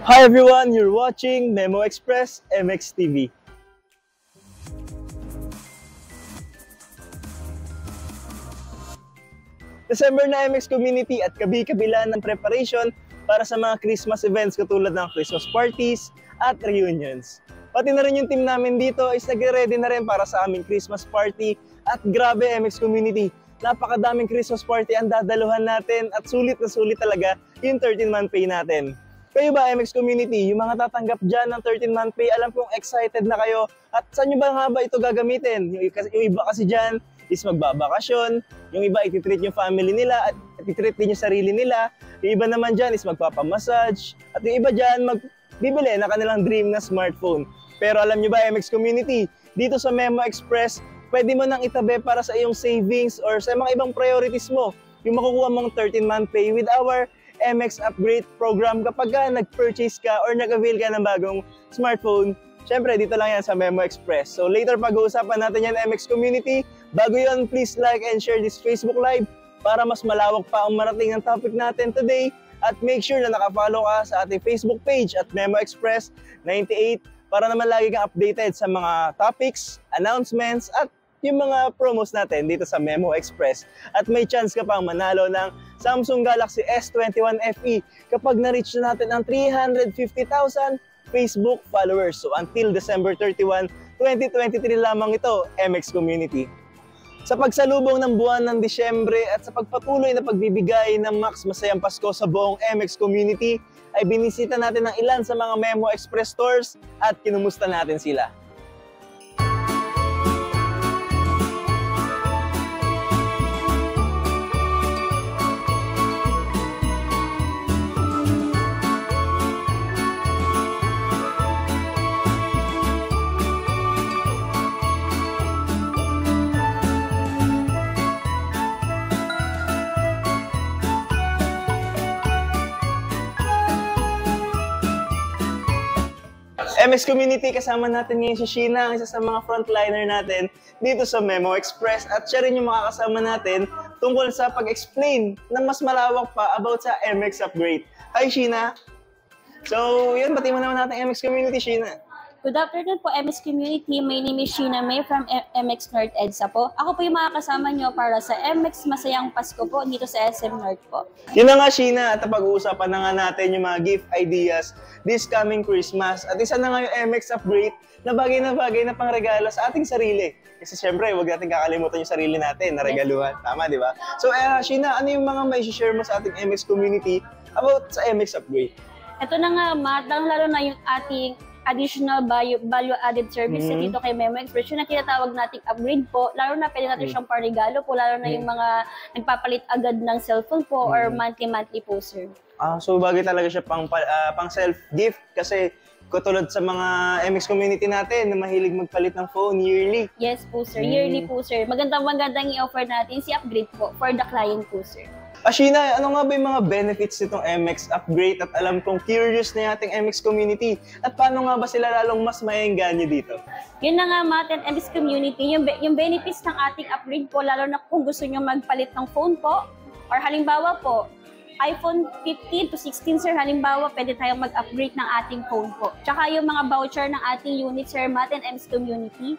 Hi everyone, you're watching Memo Express MX TV. December na MX Community at kabi-kabila ng preparation para sa mga Christmas events katulad ng Christmas parties at reunions. Pati na rin yung team namin dito is nagre-ready na rin para sa aming Christmas party at grabe MX Community. Napakadaming Christmas party ang dadaluhan natin at sulit na sulit talaga yung 13-month pay natin. Kayo ba MX Community, yung mga tatanggap dyan ng 13-month pay, alam kong excited na kayo at saan nyo ba nga ba ito gagamitin? Yung iba kasi dyan is magbabakasyon, yung iba ititreat yung family nila at ititreat din yung sarili nila, yung iba naman dyan is magpapamassage at yung iba dyan magbibili na kanilang dream na smartphone. Pero alam nyo ba MX Community, dito sa Memo Express, pwede mo nang itabi para sa iyong savings or sa mga ibang priorities mo, yung makukuha mong 13-month pay with our MX Upgrade program kapag nag-purchase ka or nag-avail ka ng bagong smartphone. Siyempre, dito lang yan sa Memo Express. So later pag-uusapan natin yan MX Community. Bago yun, please like and share this Facebook Live para mas malawak pa ang marating ng topic natin today. At make sure na nakafollow ka sa ating Facebook page at Memo Express 98 para naman lagi kang updated sa mga topics, announcements at yung mga promos natin dito sa Memo Express. At may chance ka pang manalo ng Samsung Galaxy S21 FE kapag na-reach na natin ang 350,000 Facebook followers. So until December 31, 2023 lamang ito, MX Community. Sa pagsalubong ng buwan ng Disyembre at sa pagpatuloy na pagbibigay ng Max Masayang Pasko sa buong MX Community, ay binisita natin ang ilan sa mga Memo Express stores at kinumusta natin sila. MX Community, kasama natin ngayon si Sheena, ang isa sa mga frontliner natin dito sa Memo Express at siya rin yung makakasama natin tungkol sa pag-explain ng mas malawak pa about sa MX Upgrade. Hi Sheena! So yun, pati mo naman natin MX Community, Sheena. Good afternoon po MX Community, my name is Sheena May from MX North EDSA po. Ako po yung makakasama nyo para sa MX Masayang Pasko po dito sa SM North po. Yun na nga Sheena, at pag-uusapan na nga natin yung mga gift ideas this coming Christmas. At isa na nga yung MX Upgrade na bagay na pangregalo sa ating sarili. Kasi syempre, huwag natin kakalimutan yung sarili natin na regaluhan. Tama, di ba? So Sheena, ano yung mga may share mo sa ating MX Community about sa MX Upgrade? Ito na nga, lalo na yung ating additional value-added service dito kay Memo Express. Yung na tinatawag nating upgrade po, lalo na pwede natin siyang parigalo po, lalo na yung mga nagpapalit agad ng cellphone po or monthly po, sir. So bagay talaga siya pang self-gift kasi katulad sa mga MX Community natin na mahilig magpalit ng phone yearly. Yes po, sir. Yearly po, sir. Magandang i-offer natin si upgrade po for the client po, sir. Sheena, ano nga ba yung mga benefits nitong MX Upgrade? At alam kong curious na yung ating MX Community. At paano nga ba sila lalong mas maengganyo dito? Yun na nga Maten MX Community, yung benefits ng ating upgrade po, lalo na kung gusto nyo magpalit ng phone po, or halimbawa po, iPhone 15 to 16, sir, halimbawa, pwede tayong mag-upgrade ng ating phone po. Tsaka yung mga voucher ng ating unit, sir, Maten MX Community.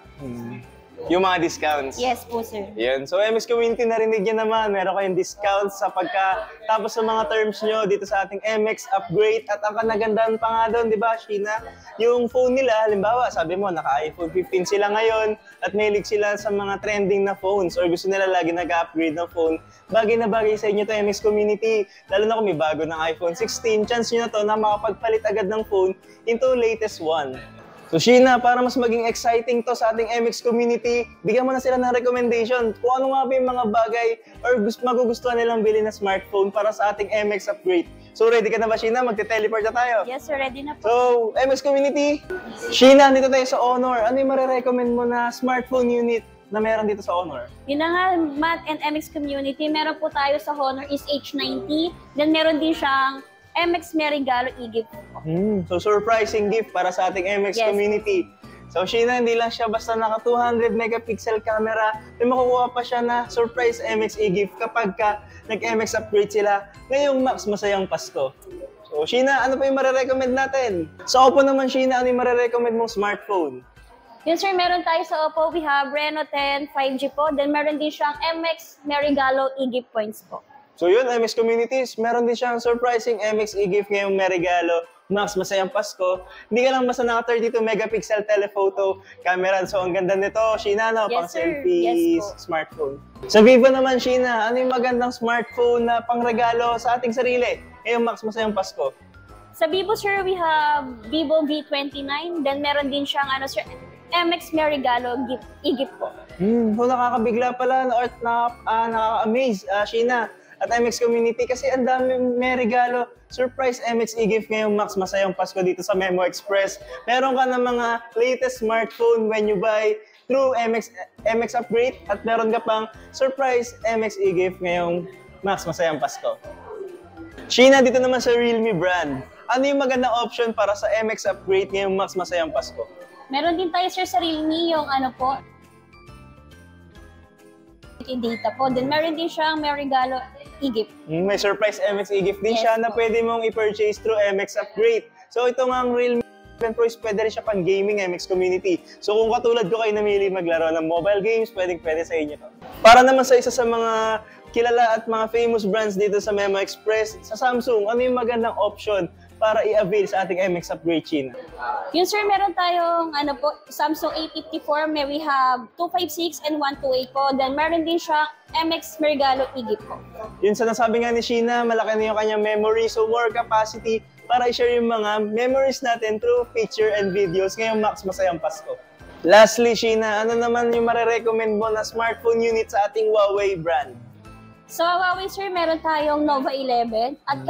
Yung mga discounts. Yes po, sir. Yan. So, MX Community, narinig niyo naman. Meron kayong discounts sa pagkatapos ng mga terms nyo dito sa ating MX Upgrade. At ang kanagandaan pa nga doon, di ba, Sheena? Yung phone nila, halimbawa, sabi mo, naka-iPhone 15 sila ngayon at mahilig sila sa mga trending na phones or gusto nila lagi nag-upgrade ng phone. Bagay na bagay sa inyo to MX Community. Lalo na kung may bago ng iPhone 16, chance nyo na to na makapagpalit agad ng phone into latest one. So Sheena, para mas maging exciting to sa ating MX Community, bigyan mo na sila ng recommendation kung ano nga ba yung mga bagay or magugustuhan nilang bilhin na smartphone para sa ating MX Upgrade. So ready ka na ba, Sheena? Magte-teleport na tayo. Yes sir, ready na po. So MX Community, Sheena, dito tayo sa Honor. Ano yung marirecommend mo na smartphone unit na meron dito sa Honor? Yun na nga, Matt and MX Community, meron po tayo sa Honor is H90. Then meron din siyang MX Merigalo e-gift. So surprising gift para sa ating MX Community. So Sheena, hindi lang siya basta naka 200 megapixel camera, may makukuha pa siya na surprise MX e-gift kapag nag-MX upgrade sila ngayong Max Masayang Pasko. So, Sheena, ano pa yung marirecommend natin? Sa Oppo naman, Sheena, ano yung marirecommend mong smartphone? Yun sir, meron tayo sa Oppo, we have Reno 10 5G po. Then meron din siyang MX Merigalo e-gift points po. So yun, MX Communities, meron din siyang surprising MX e-gift ngayong Merigalo. Max, masayang Pasko. Hindi ka lang basta naka 32 megapixel telephoto camera. So ang ganda nito, Sheena, no? Yes, Pang sir. selfies, Yes po. smartphone. Sa Vivo naman, Sheena, ano yung magandang smartphone na pangregalo sa ating sarili? Ngayong Max, masayang Pasko. Sa Vivo sir, we have Vivo V29. Then meron din siyang ano sir, MX Merigalo e-gift po. So nakakabigla pala, no? Or nakaka-amaze, Sheena, at MX Community kasi ang dami may regalo. Surprise MX e-gift ngayong Max, masayang Pasko dito sa Memo Express. Meron ka ng mga latest smartphone when you buy through MX Upgrade at meron ka pang surprise MX e-gift ngayong Max, masayang Pasko. Sheena, dito naman sa Realme brand. Ano yung magandang option para sa MX Upgrade ngayong Max, masayang Pasko? Meron din tayo sir sa Realme yung ano po, data po. Then meron din siyang Merigalo e-gift. May surprise MX e-gift din siya na pwede mong i-purchase through MX Upgrade. So ito nga ang Realme Pro is pwede rin siya pang gaming MX Community. So kung katulad ko kayo namili maglaro ng mobile games, pwede sa inyo to. Para naman sa isa sa mga kilala at mga famous brands dito sa Memo Express, sa Samsung, ano yung magandang option para i-avail sa ating MX Upgrade, Sheena? Yun sir, meron tayong ano po, Samsung A54, may we have 256 and 128 po. Then meron din siya MX Merigalo e-gift po. Yun sa nasabi nga ni Sheena, malaki na yung kanyang memory, so more capacity para i-share yung mga memories natin through picture and videos ngayong Max, masayang Pasko. Lastly, Sheena, ano naman yung marirecommend mo na smartphone unit sa ating Huawei brand? So, Huawei sir, meron tayong Nova 11. At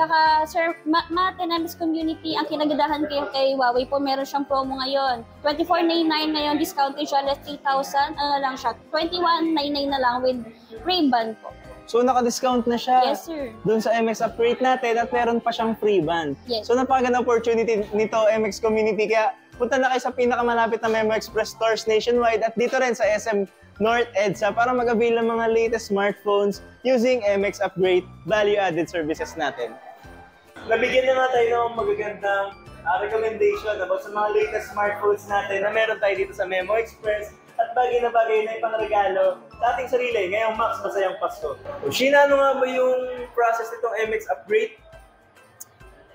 sir, MX Community, ang kinagadahan kay Huawei po, meron siyang promo ngayon. 2499 ngayon, discounted siya, less 3,000, ano na lang siya, 2199 na lang with Ray-Ban po. So, naka-discount na siya. Yes, sir. Doon sa MX Upgrade natin at meron pa siyang free band. Yes. So, napakagandang opportunity nito, MX Community. Kaya, punta na kayo sa pinakamalapit na Memo Express stores nationwide at dito rin sa SM North EDSA para mag-avail ng mga latest smartphones using MX Upgrade value-added services natin. Nabigyan na nga tayo ng magagandang recommendation about sa mga latest smartphones natin na meron tayo dito sa Memo Express at bagay na ipangregalo sa ating sarili ngayong Max, masayang Pasko. So, Sheena, ano nga ba yung process nitong MX Upgrade?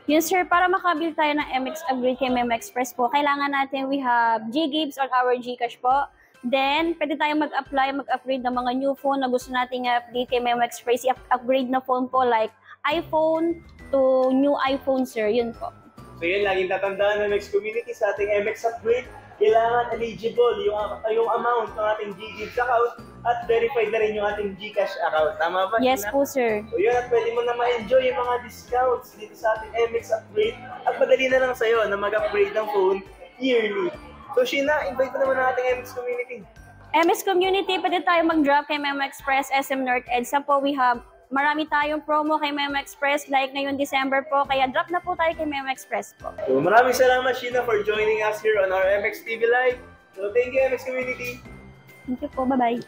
Yes sir, para makabil tayo ng MX Upgrade kay Memo Express po, kailangan natin we have G-Gives or our Gcash po. Then, pwede tayong mag-upgrade ng mga new phone na gusto nating update kay Memo Express. I-upgrade na phone po like iPhone to new iPhone, sir. Yun po. So yun, laging tatandaan ng MX Community sa ating MX Upgrade. Kailangan eligible yung amount ng ating G-Gives account at verified na rin yung ating Gcash account. Tama ba? Yes Sheena? po, sir. So yun, at pwede mo na ma-enjoy yung mga discounts dito sa ating MX Upgrade at madali na lang sa'yo na mag-upgrade ng phone yearly. So Sheena, invite mo naman ang ating MX Community. MX Community, pwede tayo mag-drop kay Memo Express, SM North EDSA po. We have marami tayong promo kay Memo Express like ngayon December po. Kaya drop na po tayo kay Memo Express po. So maraming salamat, Sheena, for joining us here on our MX TV Live. So thank you, MX Community. Thank you po. Bye-bye.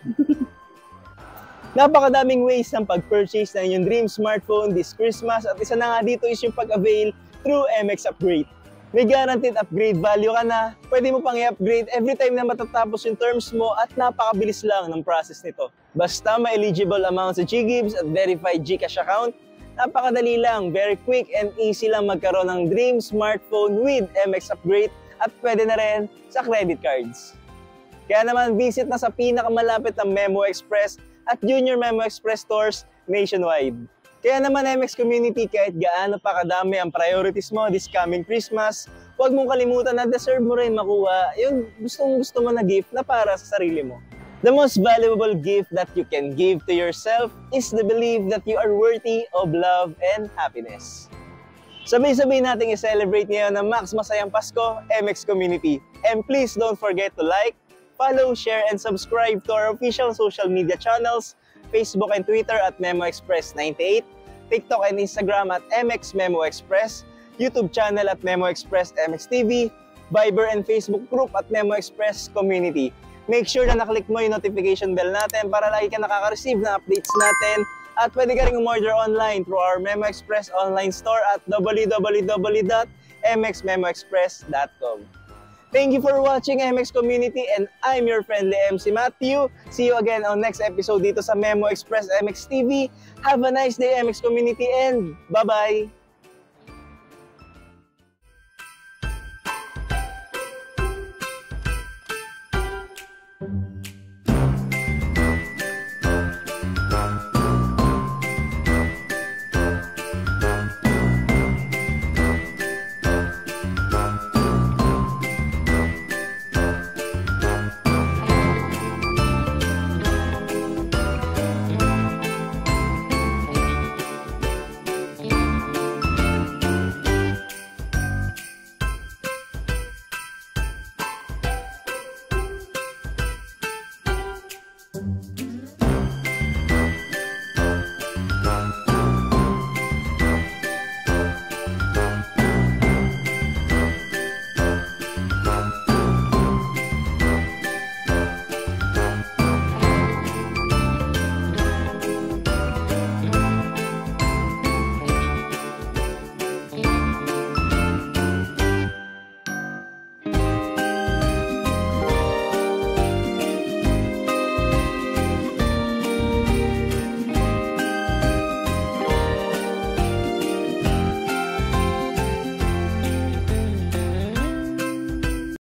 Napakadaming ways ng pag-purchase ng inyong dream smartphone this Christmas at isa na nga dito is yung pag-avail through MX Upgrade. May guaranteed upgrade value ka na, pwede mo pang i-upgrade every time na matatapos yung terms mo at napakabilis lang ng process nito. Basta may eligible amount sa G-Gives at verified Gcash account, napakadali lang, very quick and easy lang magkaroon ng dream smartphone with MX Upgrade at pwede na rin sa credit cards. Kaya naman visit na sa pinakamalapit na Memo Express at Junior Memo Express stores nationwide. Kaya naman MX Community, kahit gaano pa kadami ang priorities mo this coming Christmas, huwag mong kalimutan na deserve mo rin makuha yung gustong-gusto mo na gift na para sa sarili mo. The most valuable gift that you can give to yourself is the belief that you are worthy of love and happiness. Sabay-sabay nating i-celebrate ngayon ng Max Masayang Pasko, MX Community. And please don't forget to like, follow, share, and subscribe to our official social media channels, Facebook and Twitter at Memo Express 98, TikTok and Instagram at MX Memo Express, YouTube channel at Memo Express MX TV, Viber and Facebook group at Memo Express Community. Make sure na naklik mo yung notification bell natin para lagi ka nakaka-receive ng updates natin At pwede ka rin umorder online through our Memo Express online store at www.mxmemoexpress.com. Thank you for watching MX Community, and I'm your friendly MC Matthew. See you again on next episode dito sa Memo Express MX TV. Have a nice day, MX Community, and bye-bye!